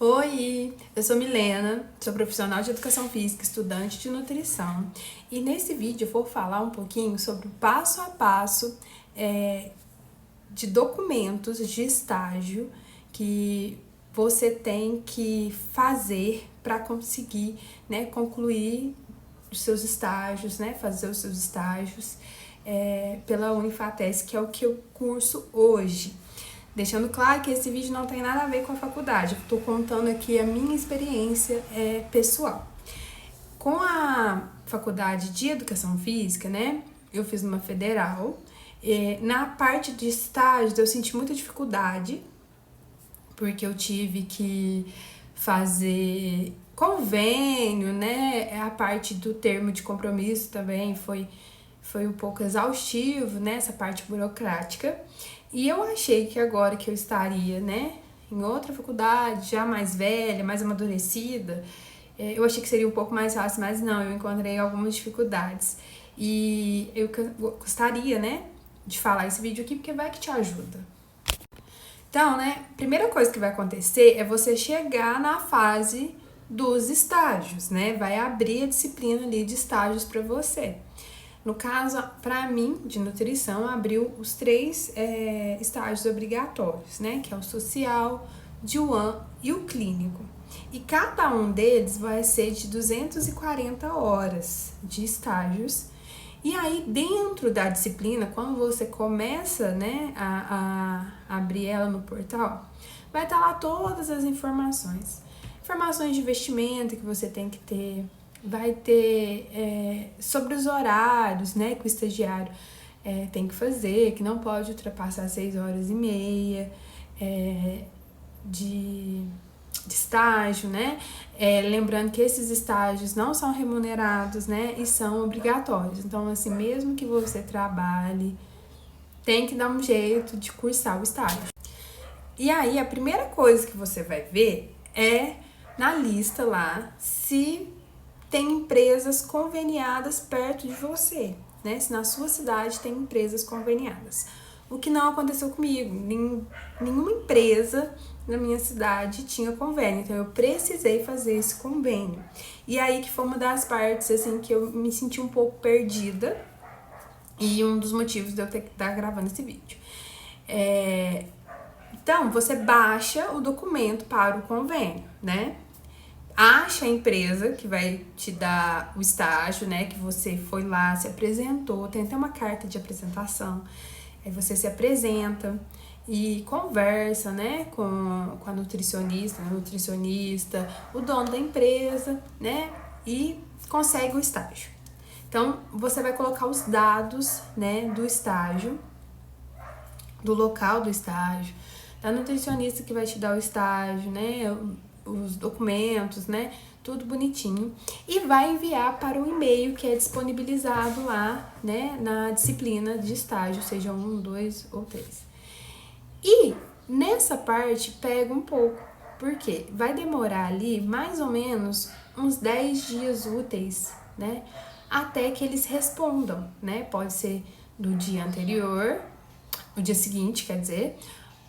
Oi, eu sou Milena, sou profissional de educação física, estudante de nutrição. E nesse vídeo eu vou falar um pouquinho sobre o passo a passo de documentos de estágio que você tem que fazer para conseguir, concluir os seus estágios, fazer os seus estágios pela Unifatesc, que é o que eu curso hoje. Deixando claro que esse vídeo não tem nada a ver com a faculdade, eu tô contando aqui a minha experiência pessoal. Com a faculdade de educação física, eu fiz numa federal. Na parte de estágios eu senti muita dificuldade, porque eu tive que fazer convênio, a parte do termo de compromisso também foi um pouco exaustivo, essa parte burocrática. E eu achei que agora que eu estaria, em outra faculdade, já mais velha, mais amadurecida, eu achei que seria um pouco mais fácil, mas não, eu encontrei algumas dificuldades. E eu gostaria, de falar esse vídeo aqui, porque vai que te ajuda. Então, primeira coisa que vai acontecer é você chegar na fase dos estágios, Vai abrir a disciplina ali de estágios para você. No caso, para mim, de nutrição, abriu os 3 estágios obrigatórios, que é o social, Diwan e o clínico. E cada um deles vai ser de 240 horas de estágios. E aí, dentro da disciplina, quando você começa, a abrir ela no portal, vai estar lá todas as informações. Informações de investimento que você tem que ter, vai ter sobre os horários, que o estagiário tem que fazer, que não pode ultrapassar 6h30 de estágio, lembrando que esses estágios não são remunerados, e são obrigatórios. Então, assim, mesmo que você trabalhe, tem que dar um jeito de cursar o estágio. E aí, a primeira coisa que você vai ver é na lista lá se tem empresas conveniadas perto de você, se na sua cidade tem empresas conveniadas. O que não aconteceu comigo, nenhuma empresa na minha cidade tinha convênio, então eu precisei fazer esse convênio. E aí que foi uma das partes, assim, que eu me senti um pouco perdida e um dos motivos de eu ter que estar gravando esse vídeo. Então, você baixa o documento para o convênio, Acha a empresa que vai te dar o estágio, que você foi lá, se apresentou, tem até uma carta de apresentação. Aí você se apresenta e conversa, com a nutricionista, o dono da empresa, e consegue o estágio. Então, você vai colocar os dados, do estágio, do local do estágio, da nutricionista que vai te dar o estágio, os documentos, tudo bonitinho, e vai enviar para o e-mail que é disponibilizado lá, na disciplina de estágio, seja 1, 2 ou 3. E nessa parte pega um pouco, porque vai demorar ali mais ou menos uns 10 dias úteis, até que eles respondam, Pode ser do dia anterior, o dia seguinte, quer dizer,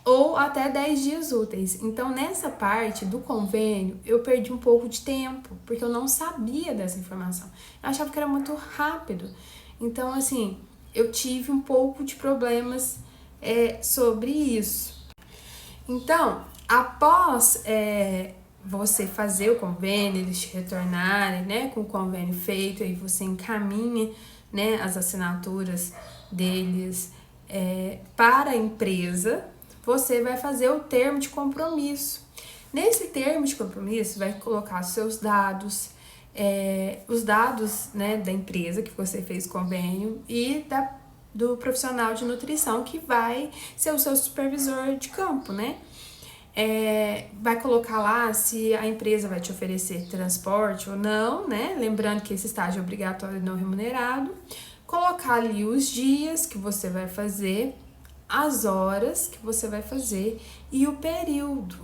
ou até 10 dias úteis. Então, nessa parte do convênio, eu perdi um pouco de tempo, porque eu não sabia dessa informação. Eu achava que era muito rápido. Então, assim, eu tive um pouco de problemas sobre isso. Então, após você fazer o convênio, eles te retornarem, com o convênio feito, aí você encaminha, as assinaturas deles para a empresa, você vai fazer o termo de compromisso. Nesse termo de compromisso, vai colocar seus dados, os dados, da empresa que você fez convênio e do profissional de nutrição que vai ser o seu supervisor de campo, vai colocar lá se a empresa vai te oferecer transporte ou não, Lembrando que esse estágio é obrigatório e não remunerado. Colocar ali os dias que você vai fazer, as horas que você vai fazer e o período.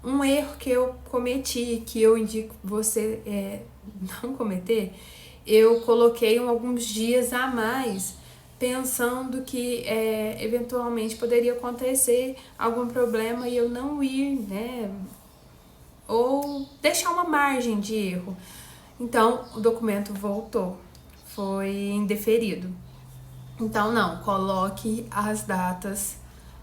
Um erro que eu cometi, que eu indico você não cometer, eu coloquei alguns dias a mais, pensando que eventualmente poderia acontecer algum problema e eu não ir, deixar uma margem de erro. Então, o documento voltou, foi indeferido. Então, não, coloque as datas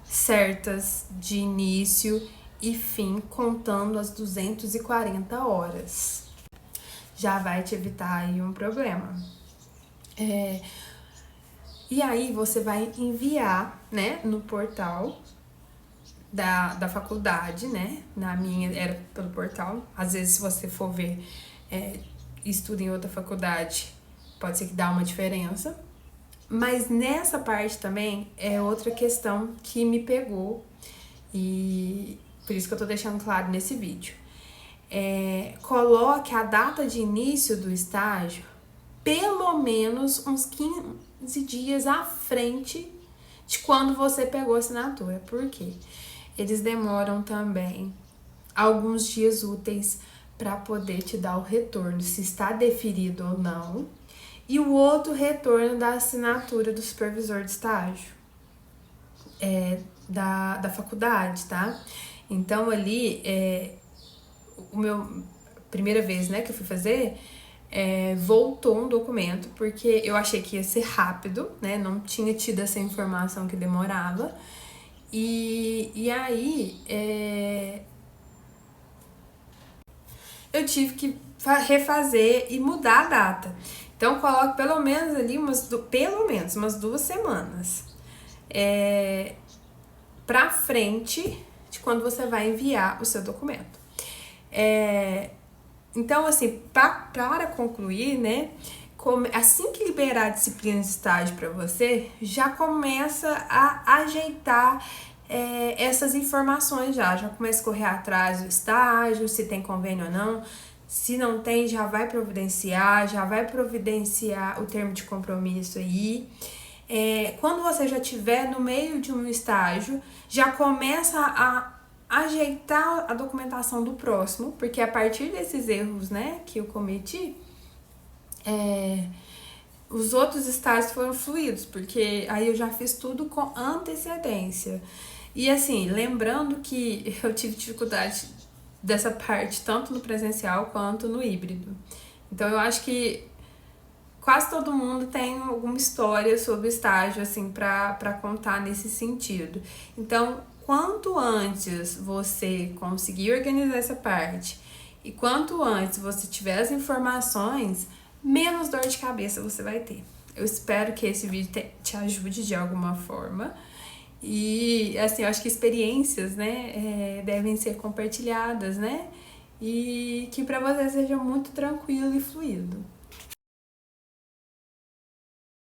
certas de início e fim, contando as 240 horas. Já vai te evitar aí um problema. E aí, você vai enviar, né, no portal da faculdade, né? Na minha era pelo portal. Às vezes, se você for ver, estuda em outra faculdade, pode ser que dá uma diferença. Mas nessa parte também é outra questão que me pegou e por isso que eu tô deixando claro nesse vídeo. Coloque a data de início do estágio pelo menos uns 15 dias à frente de quando você pegou a assinatura. Por quê? Eles demoram também alguns dias úteis para poder te dar o retorno, se está deferido ou não, e o outro retorno da assinatura do supervisor de estágio da faculdade, tá? Então ali, o meu primeira vez, né, que eu fui fazer, voltou um documento, porque eu achei que ia ser rápido, né, não tinha tido essa informação que demorava, e aí eu tive que refazer e mudar a data. Então, coloque pelo menos ali umas 2 semanas pra frente de quando você vai enviar o seu documento. Então, assim, para concluir, né, assim que liberar a disciplina de estágio para você, já começa a ajeitar essas informações já começa a correr atrás do estágio, se tem convênio ou não. Se não tem, já vai providenciar o termo de compromisso aí. Quando você já estiver no meio de um estágio, já começa a ajeitar a documentação do próximo, porque a partir desses erros, né, que eu cometi, os outros estágios foram fluidos, porque aí eu já fiz tudo com antecedência. E assim, lembrando que eu tive dificuldade dessa parte tanto no presencial quanto no híbrido. Então eu acho que quase todo mundo tem alguma história sobre estágio, assim, pra contar nesse sentido. Então, quanto antes você conseguir organizar essa parte e quanto antes você tiver as informações, menos dor de cabeça você vai ter. Eu espero que esse vídeo te ajude de alguma forma. E, assim, eu acho que experiências, né, devem ser compartilhadas, né? E que pra você seja muito tranquilo e fluido.